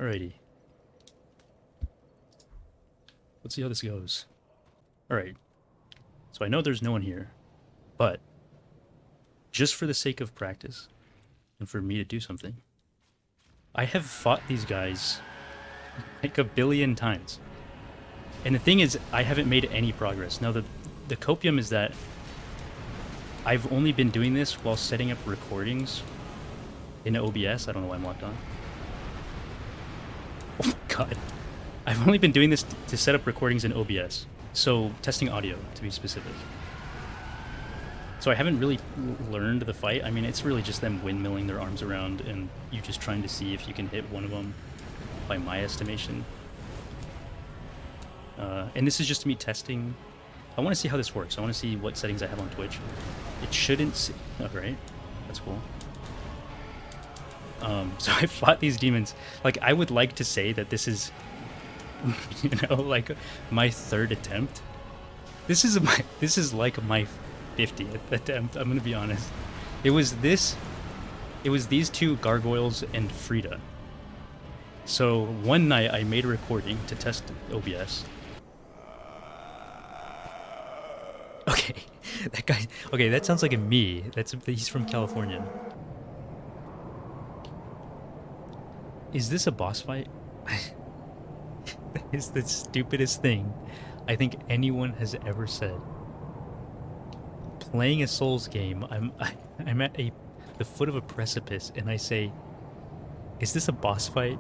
Alrighty. Let's see how this goes. Alright. So I know there's no one here, but just for the sake of practice and for me to do something, I have fought these guys like a billion times. And the thing is, I haven't made any progress. Now, the copium is that I've only been doing this while setting up recordings in OBS. I don't know why I'm locked on. Oh my god. I've only been doing this to set up recordings in OBS. So, testing audio, to be specific. So I haven't really learned the fight. I mean, it's really just them windmilling their arms around and you just trying to see if you can hit one of them, by my estimation. And this is just me testing. I want to see how this works. I want to see what settings I have on Twitch. It shouldn't see... Oh, right. That's cool. So I fought these demons. Like, I would like to say that this is, you know, like my third attempt. This is like my 50th attempt, I'm gonna be honest. It was these two gargoyles and Frida. So one night I made a recording to test OBS. Okay, that guy. Okay, that sounds like a me. He's from California. Is this a boss fight? That is the stupidest thing I think anyone has ever said. Playing a Souls game, I'm at the foot of a precipice, and I say, "Is this a boss fight?"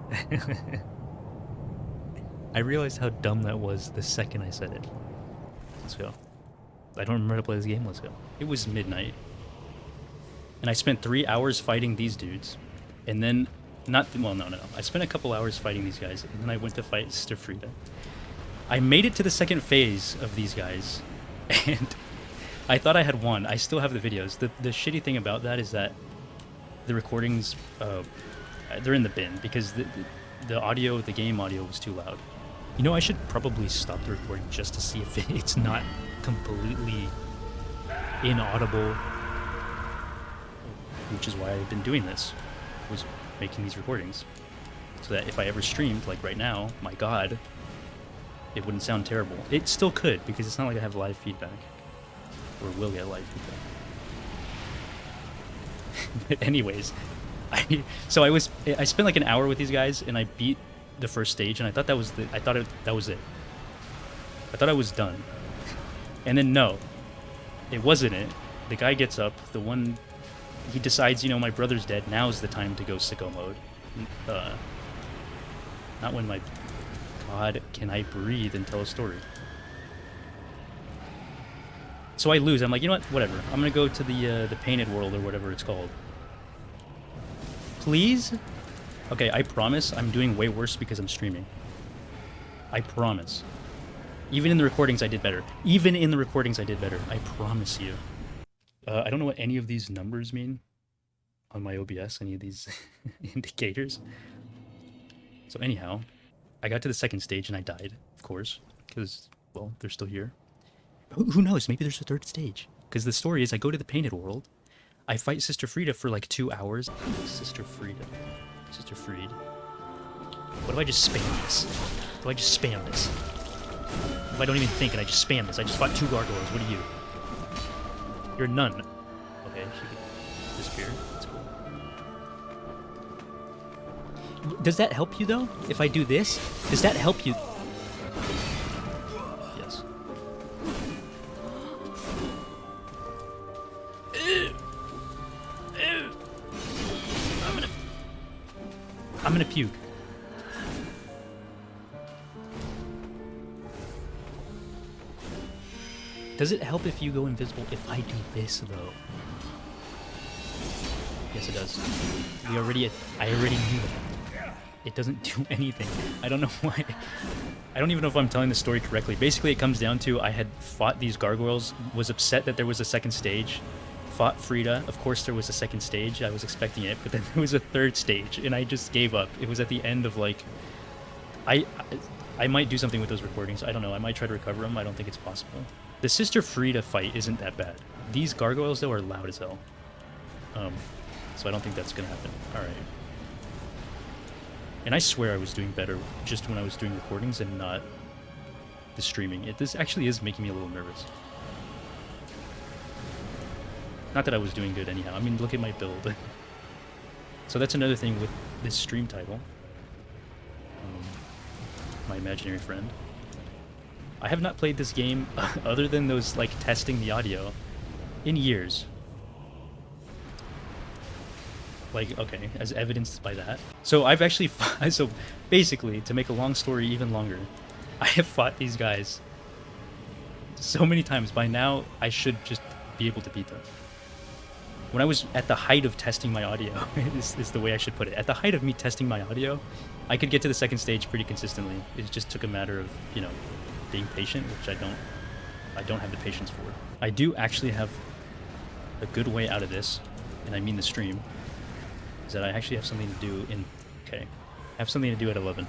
I realized how dumb that was the second I said it. Let's go. I don't remember how to play this game. Let's go. It was midnight, and I spent 3 hours fighting these dudes, and then no. I spent a couple hours fighting these guys, and then I went to fight Sister Frida. I made it to the second phase of these guys, and I thought I had won. I still have the videos. The shitty thing about that is that the recordings, they're in the bin because the audio, the game audio was too loud. You know, I should probably stop the recording just to see if it's not completely inaudible, which is why I've been doing this, was making these recordings, so that if I ever streamed, like right now, my god, it wouldn't sound terrible. It still could, because it's not like I have live feedback, or will get live feedback. But anyways, I spent like an hour with these guys, and I beat the first stage, and I thought that was it. I thought I was done. And then no, it wasn't it. The guy gets up, he decides, you know, my brother's dead, now's the time to go sicko mode. Not when my god, can I breathe and tell a story. So I lose. I'm like, you know what, whatever. I'm gonna go to the painted world, or whatever it's called. Please? Okay, I promise I'm doing way worse because I'm streaming. I promise. Even in the recordings I did better. I promise you. I don't know what any of these numbers mean on my OBS, any of these indicators. So anyhow, I got to the second stage and I died, of course, because, well, they're still here. Who knows, maybe there's a third stage. Because the story is I go to the painted world, I fight Sister Frida for like 2 hours. Sister Fried. What if I just spam this? If I don't even think and I just spam this, I just fought 2 gargoyles, what are you? You're a nun. Okay, she could disappear. That's cool. Does that help you though? If I do this, does that help you? Yes. I'm gonna puke. Does it help if you go invisible if I do this, though? Yes, it does. I already knew that. It doesn't do anything. I don't know why. I don't even know if I'm telling the story correctly. Basically, it comes down to I had fought these gargoyles, was upset that there was a second stage, fought Frida. Of course, there was a second stage. I was expecting it, but then there was a third stage, and I just gave up. It was at the end of, like... I might do something with those recordings. I don't know. I might try to recover them. I don't think it's possible. The Sister Frida fight isn't that bad. These gargoyles, though, are loud as hell. So I don't think that's going to happen. Alright. And I swear I was doing better just when I was doing recordings and not the streaming. This actually is making me a little nervous. Not that I was doing good anyhow. I mean, look at my build. So that's another thing with this stream title. My imaginary friend. I have not played this game other than those, like, testing the audio in years. Like, okay, as evidenced by that. So I've actually so basically, to make a long story even longer, I have fought these guys so many times. By now, I should just be able to beat them. When I was at the height of testing my audio, is the way I should put it. At the height of me testing my audio, I could get to the second stage pretty consistently. It just took a matter of, you know, being patient, which I don't have the patience for. I do actually have a good way out of this, and I mean the stream, is that I actually have something to do in, okay, I have something to do at 11.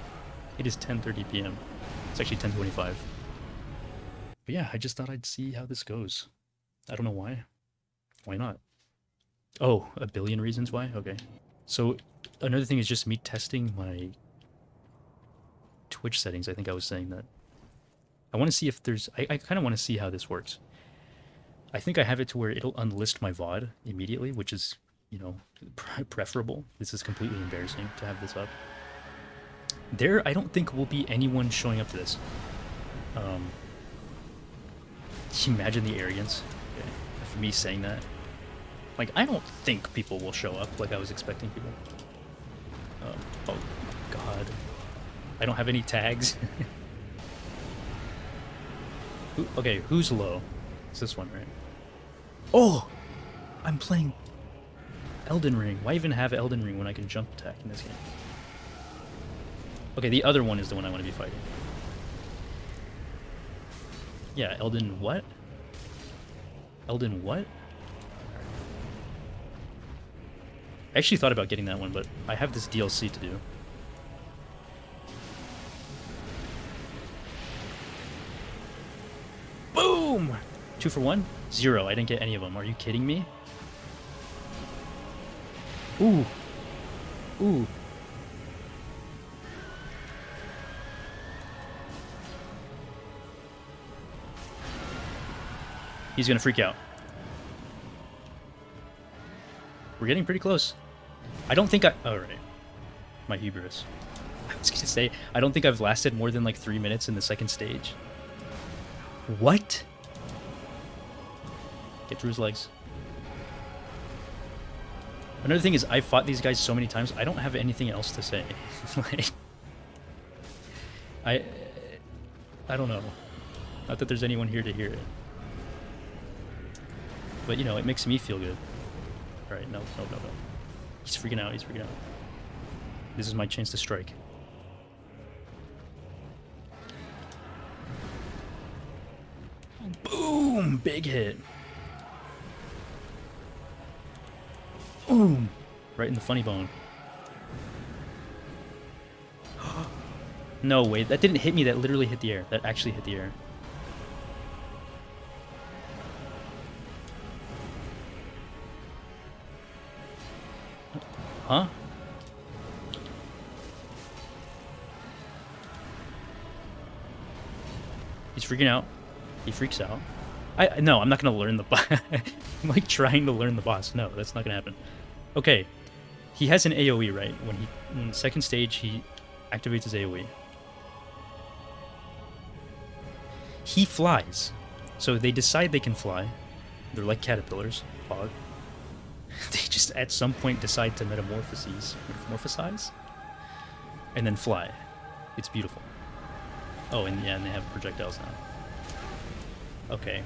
It is 10:30 p.m. It's actually 10:25. But yeah, I just thought I'd see how this goes. I don't know why. Why not? Oh, a billion reasons why? Okay. So another thing is just me testing my Twitch settings. I think I was saying that. I want to see if there's... I kind of want to see how this works. I think I have it to where it'll unlist my VOD immediately, which is, you know, preferable. This is completely embarrassing to have this up. There, I don't think will be anyone showing up to this. Can you imagine the arrogance of me saying that? Like, I don't think people will show up like I was expecting people. Oh, God. I don't have any tags. Okay, who's low? It's this one, right? Oh! I'm playing Elden Ring. Why even have Elden Ring when I can jump attack in this game? Okay, the other one is the one I want to be fighting. Yeah, Elden what? Elden what? I actually thought about getting that one, but I have this DLC to do. Boom! 2 for 1? 0. I didn't get any of them. Are you kidding me? Ooh. Ooh. He's gonna freak out. We're getting pretty close. I don't think I... Alright. My hubris. I was gonna say, I don't think I've lasted more than like 3 minutes in the second stage. What? Get Drew's legs. Another thing is, I've fought these guys so many times, I don't have anything else to say. Like... I don't know. Not that there's anyone here to hear it. But, you know, it makes me feel good. Alright, no. He's freaking out, he's freaking out. This is my chance to strike. Boom! Big hit. Boom! Right in the funny bone. No way, that didn't hit me, that literally hit the air. That actually hit the air. Huh? He's freaking out. He freaks out. No, I'm not gonna learn the boss. I'm like trying to learn the boss. No, that's not gonna happen. Okay. He has an AoE, right? In the second stage, he activates his AoE. He flies. So they decide they can fly. They're like caterpillars. Fog. They just at some point decide to metamorphosize, and then fly. It's beautiful. Oh, and yeah, and they have projectiles now. Okay.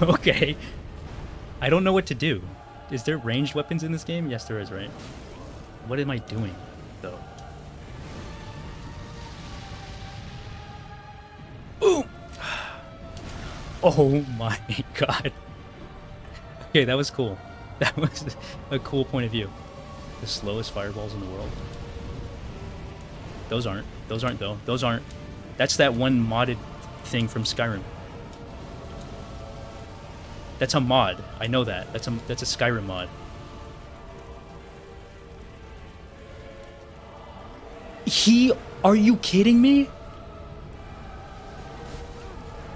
Okay. I don't know what to do. Is there ranged weapons in this game? Yes, there is, right? What am I doing, though? Boom! Oh my god. Okay, that was cool. That was a cool point of view. The slowest fireballs in the world. Those aren't. Those aren't, though. Those aren't. That's that one modded thing from Skyrim. That's a mod. I know that. That's a Skyrim mod. Are you kidding me?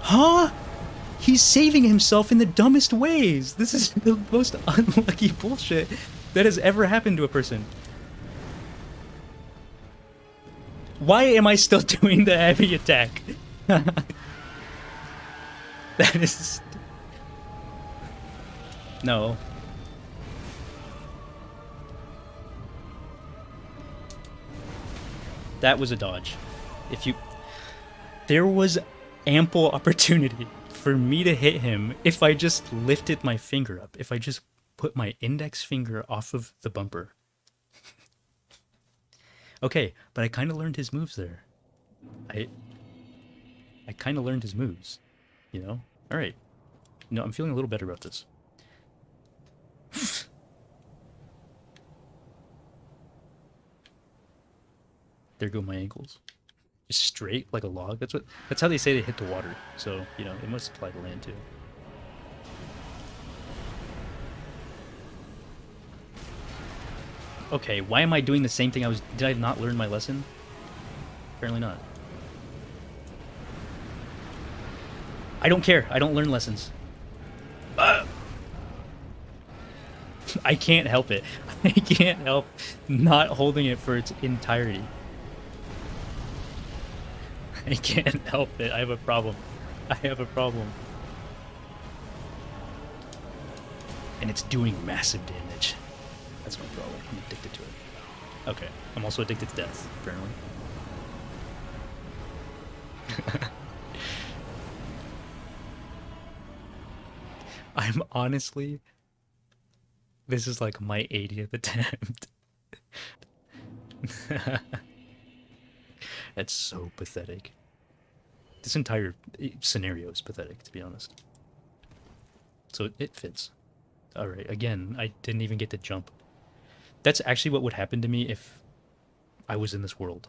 Huh? He's saving himself in the dumbest ways. This is the most unlucky bullshit that has ever happened to a person. Why am I still doing the heavy attack? That is... No. That was a dodge. If you... There was ample opportunity for me to hit him if I just lifted my finger up. If I just put my index finger off of the bumper. Okay, but I kind of learned his moves there. I kind of learned his moves, you know? All right. No, I'm feeling a little better about this. There go my ankles. Just straight like a log. That's how they say they hit the water. So, you know, it must apply to land too. Okay, why am I doing the same thing did I not learn my lesson? Apparently not. I don't care. I don't learn lessons. I can't help it. I can't help not holding it for its entirety. I can't help it. I have a problem. I have a problem. And it's doing massive damage. That's my problem. I'm addicted to it. Okay. I'm also addicted to death, apparently. I'm honestly... This is like my 80th attempt. That's so pathetic. This entire scenario is pathetic, to be honest. So it fits. Alright, again, I didn't even get to jump. That's actually what would happen to me if I was in this world.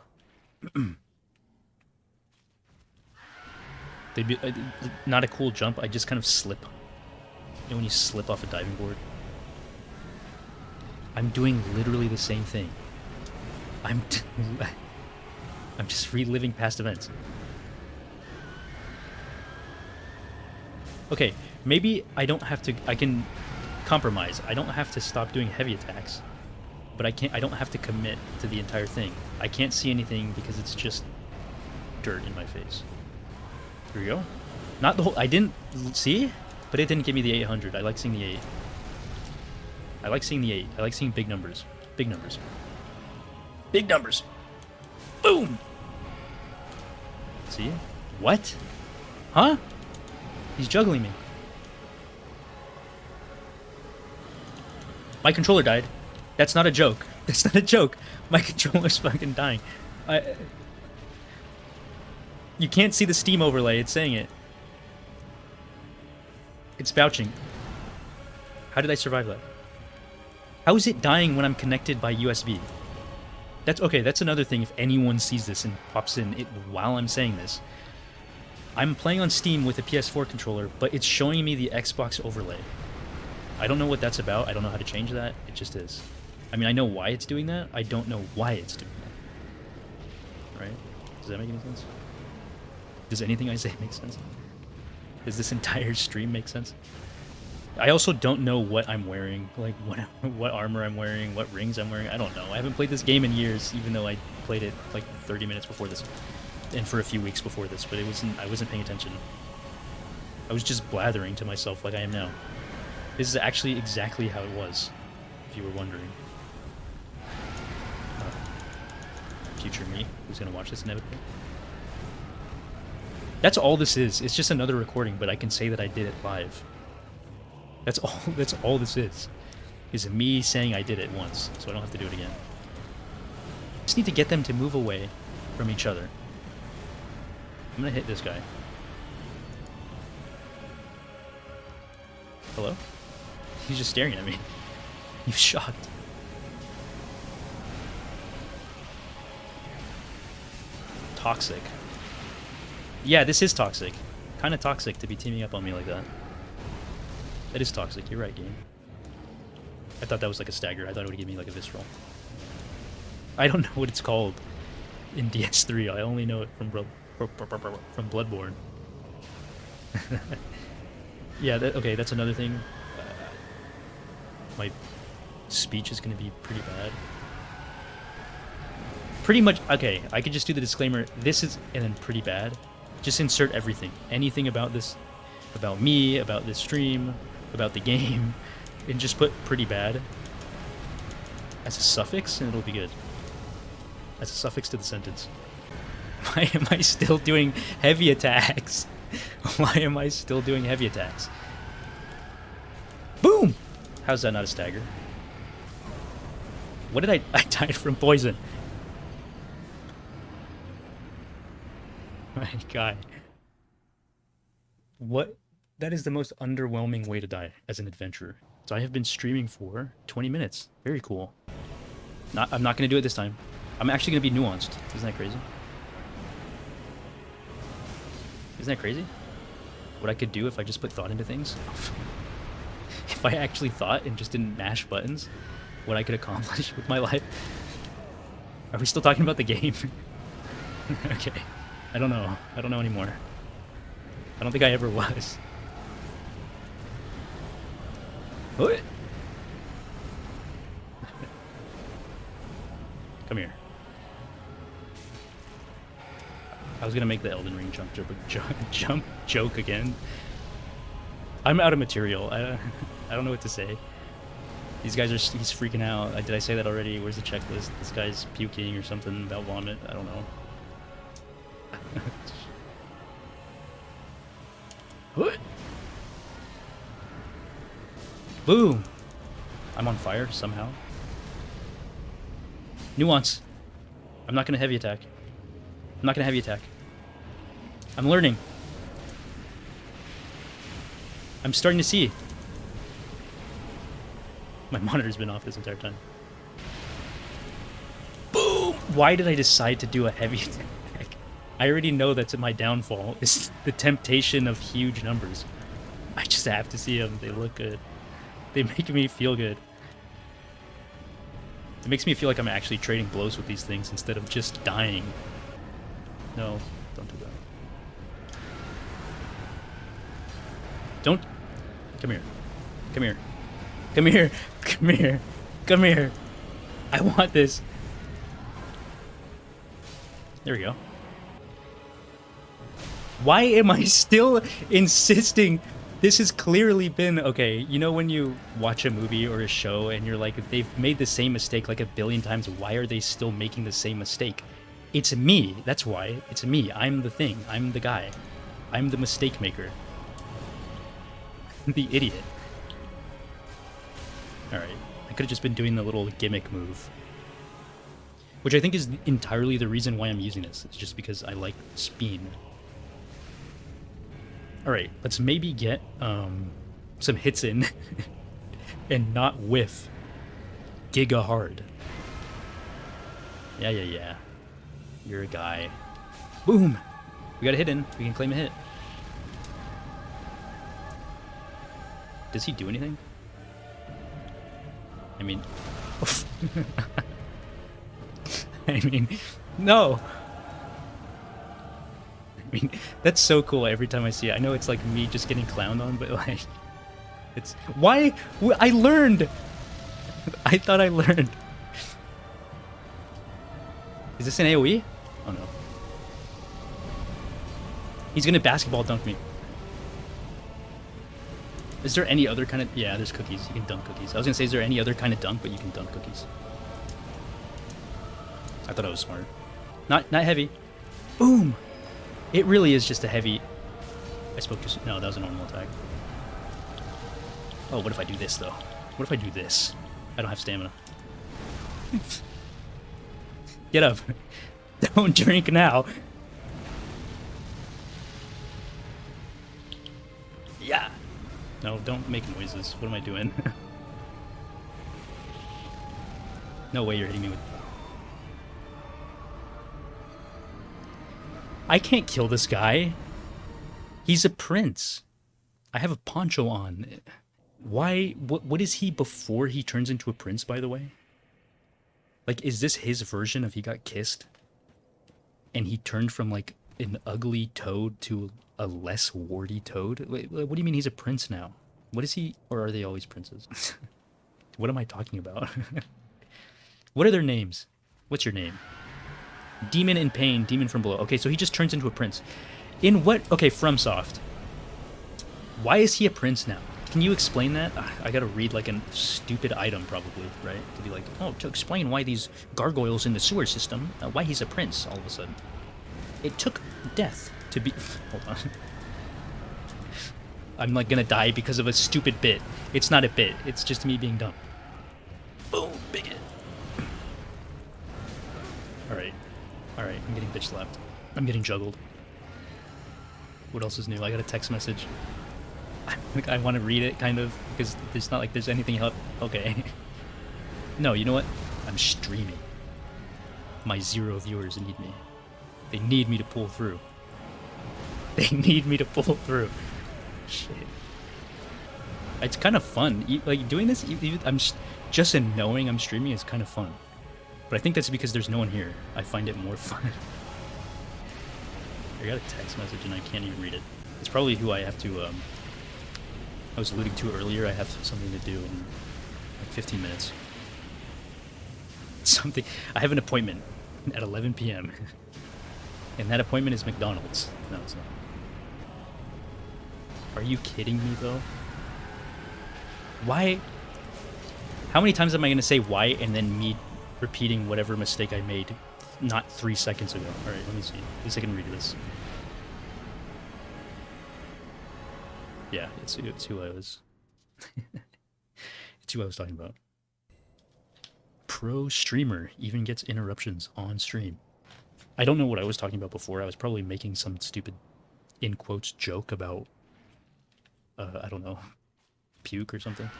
They'd be not a cool jump, I just kind of slip. You know when you slip off a diving board? I'm doing literally the same thing. I'm just reliving past events. Okay, maybe I don't have to... I can compromise. I don't have to stop doing heavy attacks. But I don't have to commit to the entire thing. I can't see anything because it's just dirt in my face. Here we go. Not the whole... I didn't see, but it didn't give me the 800. I like seeing the 8. I like seeing the 8. I like seeing big numbers. Big numbers. Big numbers. Boom! See? What? Huh? He's juggling me. My controller died. That's not a joke. That's not a joke. My controller's fucking dying. You can't see the Steam overlay. It's saying it. It's vouching. How did I survive that? How is it dying when I'm connected by USB? That's okay. That's another thing. If anyone sees this and pops in it while I'm saying this, I'm playing on Steam with a PS4 controller, but it's showing me the Xbox overlay. I don't know what that's about. I don't know how to change that. It just is. I mean, I know why it's doing that. I don't know why it's doing that. Right? Does that make any sense? Does anything I say make sense? Does this entire stream make sense? I also don't know what I'm wearing, like what armor I'm wearing, what rings I'm wearing. I don't know. I haven't played this game in years, even though I played it like 30 minutes before this, and for a few weeks before this. But I wasn't paying attention. I was just blathering to myself like I am now. This is actually exactly how it was, if you were wondering. Future me, who's gonna watch this inevitably. That's all this is. It's just another recording, but I can say that I did it live. That's all this is me saying I did it once, so I don't have to do it again. Just need to get them to move away from each other. I'm gonna hit this guy. Hello? He's just staring at me. He's shocked. Toxic. Yeah, this is toxic. Kind of toxic to be teaming up on me like that. That is toxic. You're right, game. I thought that was like a stagger. I thought it would give me like a visceral. I don't know what it's called. in DS3. I only know it from Bloodborne. Yeah, okay, that's another thing. My speech is going to be pretty bad. Pretty much, okay, I could just do the disclaimer. This is, and then pretty bad. Just insert everything. Anything about this, about me, about this stream, about the game, and just put pretty bad as a suffix, and it'll be good. As a suffix to the sentence. Why am I still doing heavy attacks? Why am I still doing heavy attacks? Boom! How's that not a stagger? What did I died from poison. My God. What? That is the most underwhelming way to die as an adventurer. So I have been streaming for 20 minutes. Very cool. I'm not going to do it this time. I'm actually going to be nuanced. Isn't that crazy? Isn't that crazy? What I could do if I just put thought into things? If I actually thought and just didn't mash buttons, what I could accomplish with my life. Are we still talking about the game? Okay. I don't know. I don't know anymore. I don't think I ever was. What? Come here. I was gonna make the Elden Ring jump joke again. I'm out of material. I don't know what to say. These guys he's freaking out. Did I say that already? Where's the checklist? This guy's puking or something about vomit. I don't know. What? Boom! I'm on fire somehow. Nuance. I'm not gonna heavy attack. I'm not gonna heavy attack. I'm learning. I'm starting to see. My monitor's been off this entire time. Boom! Why did I decide to do a heavy attack? I already know that's my downfall. It's the temptation of huge numbers. I just have to see them. They look good. They make me feel good. It makes me feel like I'm actually trading blows with these things instead of just dying. No, don't do that. Don't. Come here. Come here. Come here. Come here. Come here. I want this. There we go. Why am I still insisting? This has clearly been, okay, you know when you watch a movie or a show and you're like, they've made the same mistake like a billion times, why are they still making the same mistake? It's me, that's why. It's me, I'm the thing, I'm the guy. I'm the mistake maker. The idiot. Alright, I could have just been doing the little gimmick move. Which I think is entirely the reason why I'm using this. It's just because I like Speen. Alright, let's maybe get some hits in and not whiff giga hard. Yeah. You're a guy. Boom! We got a hit in. We can claim a hit. Does he do anything? I mean... no! I mean, that's so cool every time I see it. I know it's like me just getting clowned on, but like... It's... Why? I learned! I thought I learned. Is this an AoE? Oh no. He's gonna basketball dunk me. Is there any other kind of... Yeah, there's cookies. You can dunk cookies. I was gonna say, is there any other kind of dunk, but you can dunk cookies. I thought I was smart. Not heavy. Boom! It really is just a heavy... I spoke to... No, that was a normal attack. Oh, what if I do this, though? What if I do this? I don't have stamina. Get up. Don't drink now. Yeah. No, don't make noises. What am I doing? No way you're hitting me with... I can't kill this guy. He's a prince. I have a poncho on. Why? What is he before he turns into a prince, by the way? Like, is this his version of he got kissed? and he turned from like an ugly toad to a less warty toad. Wait, what do you mean he's a prince now? What is he, or are they always princes? What am I talking about? What are their names? What's your name? Demon in pain, demon from below. Okay, so he just turns into a prince. In what? Okay, FromSoft. Why is he a prince now? Can you explain that? I gotta read like a stupid item probably, right? To be like, oh, to explain why these gargoyles in the sewer system, why he's a prince all of a sudden. It took death to be... Hold on. I'm like gonna die because of a stupid bit. It's not a bit, it's just me being dumb. Boom, big hit. Alright. Alright, I'm getting bitch slapped. I'm getting juggled. What else is new? I got a text message. I want to read it, kind of, because there's not like there's anything help. Okay. No, you know what? I'm streaming. My 0 viewers need me. They need me to pull through. They need me to pull through. Shit. It's kind of fun. Like, doing this, I'm just in knowing I'm streaming is kind of fun. But I think that's because there's no one here. I find it more fun. I got a text message and I can't even read it. It's probably who I have to, I was alluding to earlier. I have something to do in like 15 minutes. Something. I have an appointment at 11 p.m. And that appointment is McDonald's. No, it's not. Are you kidding me, though? Why? How many times am I going to say why and then me repeating whatever mistake I made not 3 seconds ago? Alright, let me see. At least I can read this. Yeah, it's who I was... it's who I was talking about. Pro streamer even gets interruptions on stream. I don't know what I was talking about before. I was probably making some stupid, in quotes, joke about, I don't know, puke or something.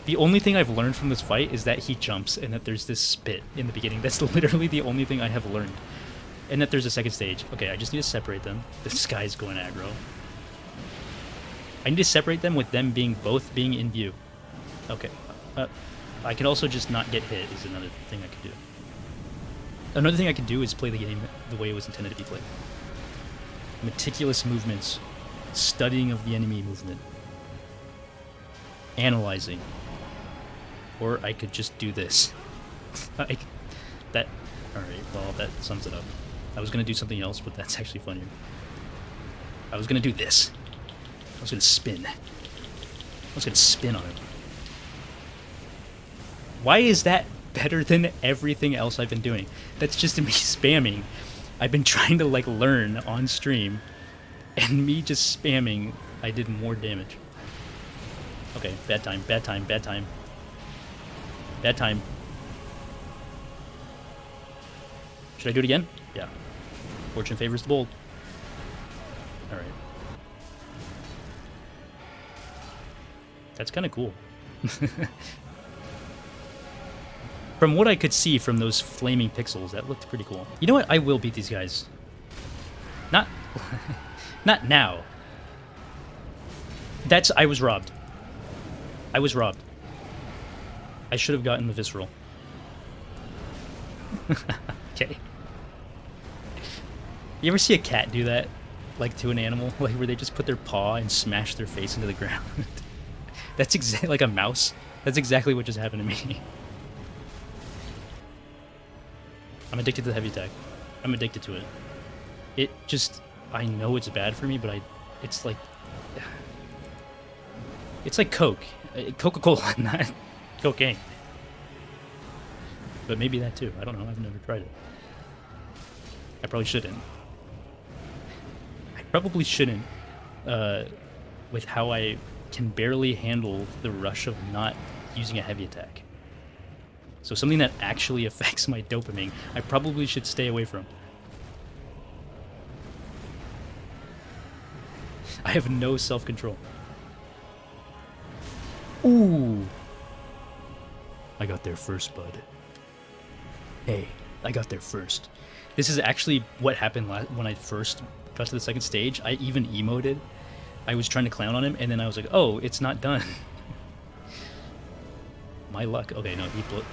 The only thing I've learned from this fight is that he jumps and that there's this spit in the beginning. That's literally the only thing I have learned. And that there's a second stage. Okay, I just need to separate them. This guy's going aggro. I need to separate them with them both being in view. Okay. I can also just not get hit is another thing I could do. Another thing I could do is play the game the way it was intended to be played. Meticulous movements. Studying of the enemy movement. Analyzing. Or I could just do this. Alright, well, that sums it up. I was going to do something else, but that's actually funnier. I was going to do this. I was going to spin. I was going to spin on him. Why is that better than everything else I've been doing? That's just me spamming. I've been trying to, like, learn on stream, and me just spamming, I did more damage. Okay, bad time, bad time, bad time. Bad time. Should I do it again? Yeah. Fortune favors the bold. Alright. That's kind of cool. From what I could see from those flaming pixels, that looked pretty cool. You know what? I will beat these guys. Not... not now. I was robbed. I was robbed. I should have gotten the visceral. Okay. You ever see a cat do that? Like to an animal? Like where they just put their paw and smash their face into the ground? That's exactly like a mouse. That's exactly what just happened to me. I'm addicted to the heavy attack. I'm addicted to it. It just... I know it's bad for me, but it's like... It's like Coke. Coca-Cola, not cocaine. But maybe that too. I don't know. I've never tried it. I probably shouldn't. I probably shouldn't. With how I can barely handle the rush of not using a heavy attack. So something that actually affects my dopamine, I probably should stay away from. I have no self-control. Ooh. I got there first, bud. Hey, I got there first. This is actually what happened when I first got to the second stage. I even emoted. I was trying to clown on him, and then I was like, oh, it's not done. My luck. Okay, no, he blew...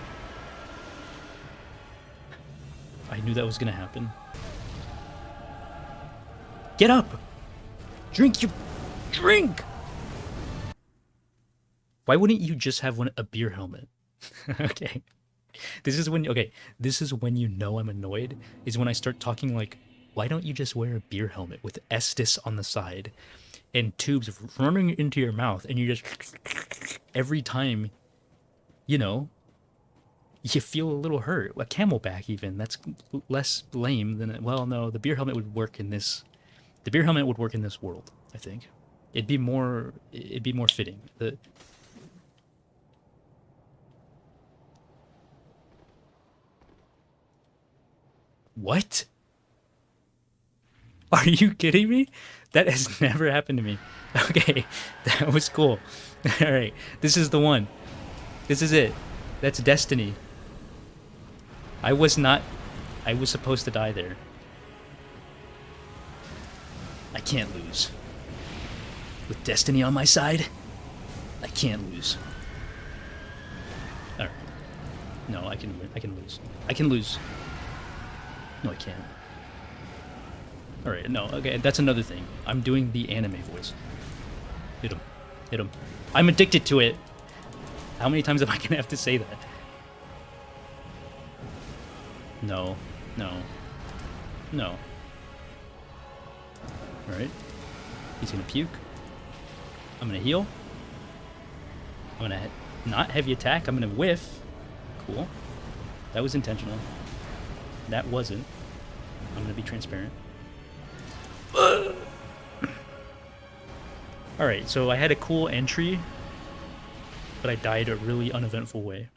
I knew that was gonna happen. Get up! Drink your... Drink! Why wouldn't you just have a beer helmet? Okay. This is when... Okay, this is when you know I'm annoyed, is when I start talking like, why don't you just wear a beer helmet with Estus on the side and tubes running into your mouth, and you just... Every time, you know, you feel a little hurt. A camelback even. That's less lame than... Well, no, the beer helmet would work in this... The beer helmet would work in this world, I think. It'd be more fitting. What? Are you kidding me? That has never happened to me. Okay, that was cool. All right, this is the one. This is it. That's destiny. I was not... I was supposed to die there. I can't lose. With destiny on my side, I can't lose. All right. No, I can win. I can lose. I can lose. No, I can't. All right. No. Okay. That's another thing. I'm doing the anime voice. Hit him. Hit him. I'm addicted to it. How many times am I gonna have to say that? No. No. No. All right. He's gonna puke. I'm gonna heal. I'm gonna not heavy attack. I'm gonna whiff. Cool. That was intentional. That wasn't. I'm gonna be transparent. Alright, so I had a cool entry, but I died a really uneventful way.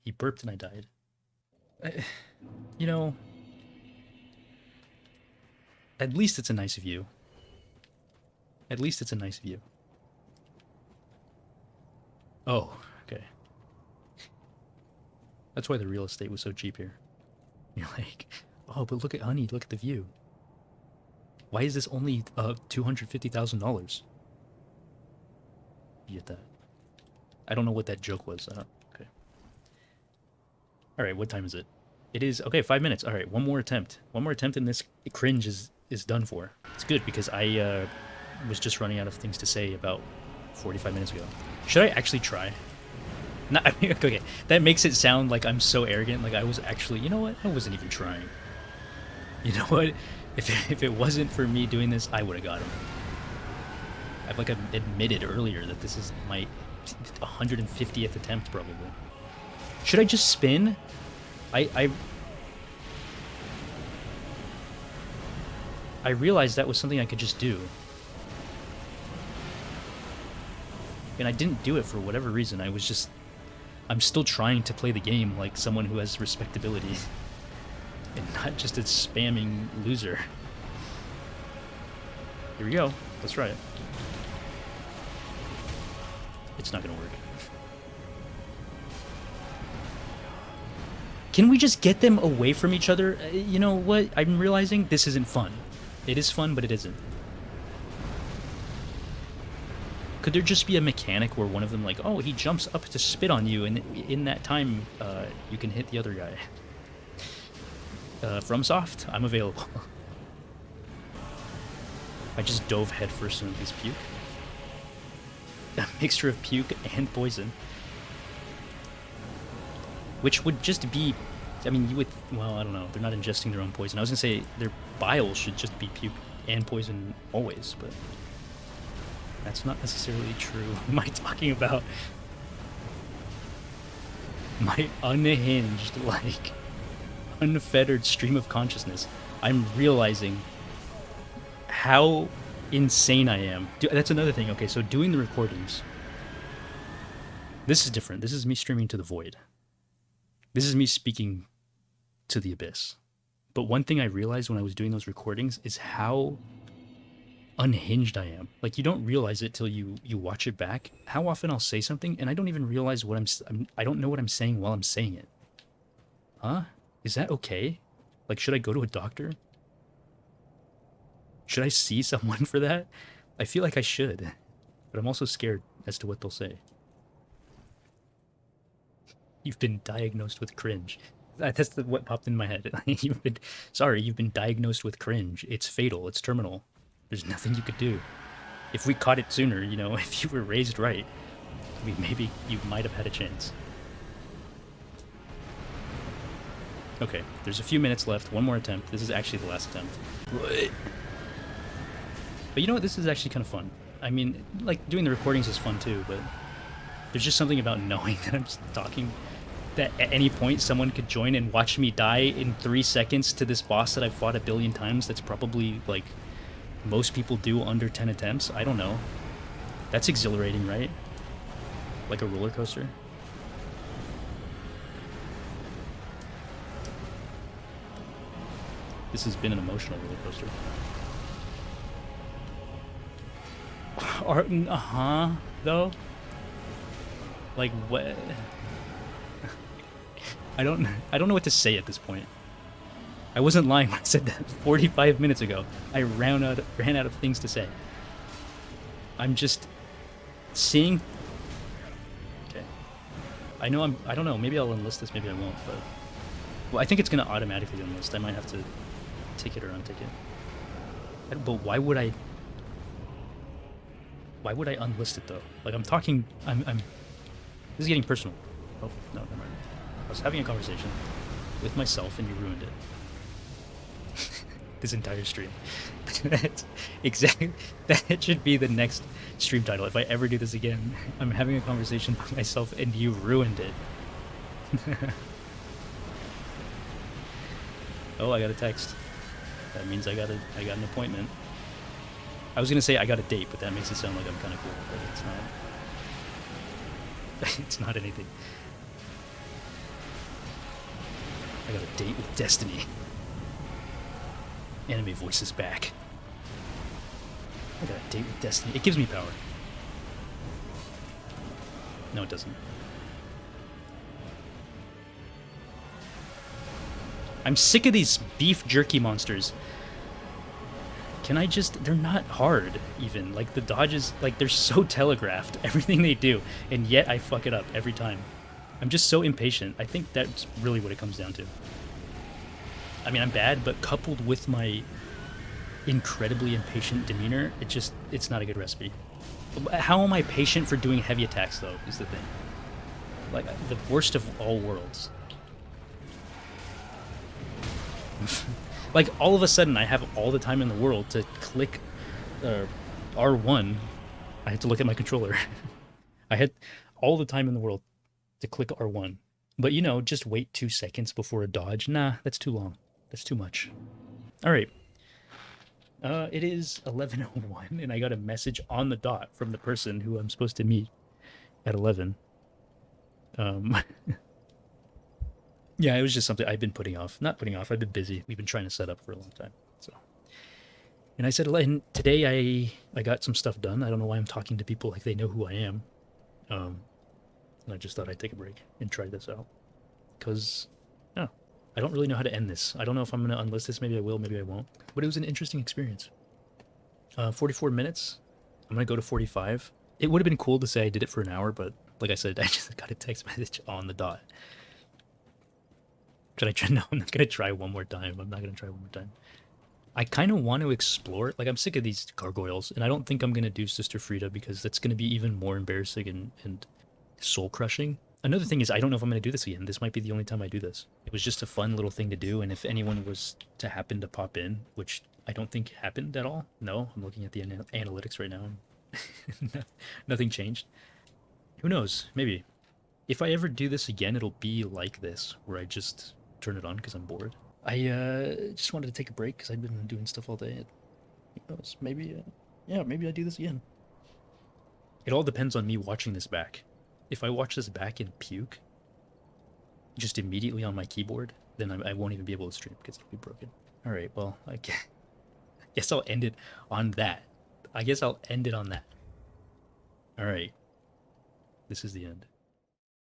He burped and I died. You know, at least it's a nice view. At least it's a nice view. Oh, okay. That's why the real estate was so cheap here. You're like, oh, but look at Honey, look at the view. Why is this only $250,000? You get that? I don't know what that joke was. Okay. All right, what time is it? It is okay. 5 minutes. All right, one more attempt. One more attempt, and this cringe is done for. It's good because I was just running out of things to say about 45 minutes ago. Should I actually try? No, I mean, okay, that makes it sound like I'm so arrogant. Like I was actually, you know what? I wasn't even trying. You know what? If it wasn't for me doing this, I would have got him. I've like admitted earlier that this is my 150th attempt probably. Should I just spin? I realized that was something I could just do. And I didn't do it for whatever reason. I'm still trying to play the game like someone who has respectability. And not just a spamming loser. Here we go. Let's try it. It's not gonna work. Can we just get them away from each other? You know what? I'm realizing this isn't fun. It is fun, but it isn't. Could there just be a mechanic where one of them, like, oh, he jumps up to spit on you, and in that time, you can hit the other guy? FromSoft, I'm available. I just dove headfirst into this puke. A mixture of puke and poison. Which would just be... I mean, you would... Well, I don't know. They're not ingesting their own poison. I was going to say their bile should just be puke and poison always, but... That's not necessarily true. What am I talking about? My unhinged, like... unfettered stream of consciousness. I'm realizing how insane I am. That's another thing. Okay, so doing the recordings. This is different. This is me streaming to the void. This is me speaking to the abyss. But one thing I realized when I was doing those recordings is how unhinged I am. Like, you don't realize it till you watch it back. How often I'll say something and I don't even realize what I don't know what I'm saying while I'm saying it. Huh? Is that okay? Like, should I go to a doctor? Should I see someone for that? I feel like I should, but I'm also scared as to what they'll say. You've been diagnosed with cringe. What popped in my head. You've been diagnosed with cringe. It's fatal. It's terminal. There's nothing you could do. If we caught it sooner, if you were raised right, maybe you might have had a chance. Okay, there's a few minutes left. One more attempt. This is actually the last attempt. What? But you know what? This is actually kind of fun. I mean, like, doing the recordings is fun too, but there's just something about knowing that I'm talking, that at any point someone could join and watch me die in 3 seconds to this boss that I've fought a billion times. That's probably, like, most people do under 10 attempts. I don't know. That's exhilarating, right? Like a roller coaster. This has been an emotional roller coaster. Though? Like, what? I don't know what to say at this point. I wasn't lying when I said that 45 minutes ago. I ran out of things to say. I'm just seeing. Okay. I don't know. Maybe I'll enlist this. Maybe I won't. But well, I think it's gonna automatically enlist. I might have to ticket or unticket. But why would I? Why would I unlist it though? Like, I'm talking. This is getting personal. Oh no, never mind. I was having a conversation with myself, and you ruined it. This entire stream. That's exactly. That should be the next stream title. If I ever do this again, I'm having a conversation with myself, and you ruined it. Oh, I got a text. That means I got an appointment. I was gonna say I got a date, but that makes it sound like I'm kind of cool, but it's not. It's not anything. I got a date with destiny. Anime voice is back. I got a date with destiny. It gives me power. No, it doesn't. I'm sick of these beef jerky monsters. Can I just... They're not hard, even. Like, the dodges, like, they're so telegraphed, everything they do, and yet I fuck it up every time. I'm just so impatient. I think that's really what it comes down to. I mean, I'm bad, but coupled with my incredibly impatient demeanor, it's not a good recipe. How am I patient for doing heavy attacks, though, is the thing. Like, the worst of all worlds. Like, all of a sudden, I have all the time in the world to click R1. I had to look at my controller. I had all the time in the world to click R1. But, just wait 2 seconds before a dodge. Nah, that's too long. That's too much. All right. It is 11:01, and I got a message on the dot from the person who I'm supposed to meet at 11. Yeah, it was just something I've been putting off. Not putting off, I've been busy. We've been trying to set up for a long time. So, and I said, and today I got some stuff done. I don't know why I'm talking to people like they know who I am. And I just thought I'd take a break and try this out. Because, yeah, I don't really know how to end this. I don't know if I'm going to unlist this. Maybe I will, maybe I won't. But it was an interesting experience. 44 minutes. I'm going to go to 45. It would have been cool to say I did it for an hour, but like I said, I just got a text message on the dot. Should I try? No, I'm not going to try one more time. I'm not going to try one more time. I kind of want to explore. Like, I'm sick of these gargoyles, and I don't think I'm going to do Sister Frida because that's going to be even more embarrassing and soul-crushing. Another thing is, I don't know if I'm going to do this again. This might be the only time I do this. It was just a fun little thing to do, and if anyone was to happen to pop in, which I don't think happened at all. No, I'm looking at the analytics right now. Nothing changed. Who knows? Maybe. If I ever do this again, it'll be like this, where I just turn it on because I'm bored. I just wanted to take a break because I've been doing stuff all day. Who knows? Maybe, maybe I do this again. It all depends on me watching this back. If I watch this back and puke, just immediately on my keyboard, then I won't even be able to stream because it'll be broken. All right, well, I guess I'll end it on that. All right. This is the end.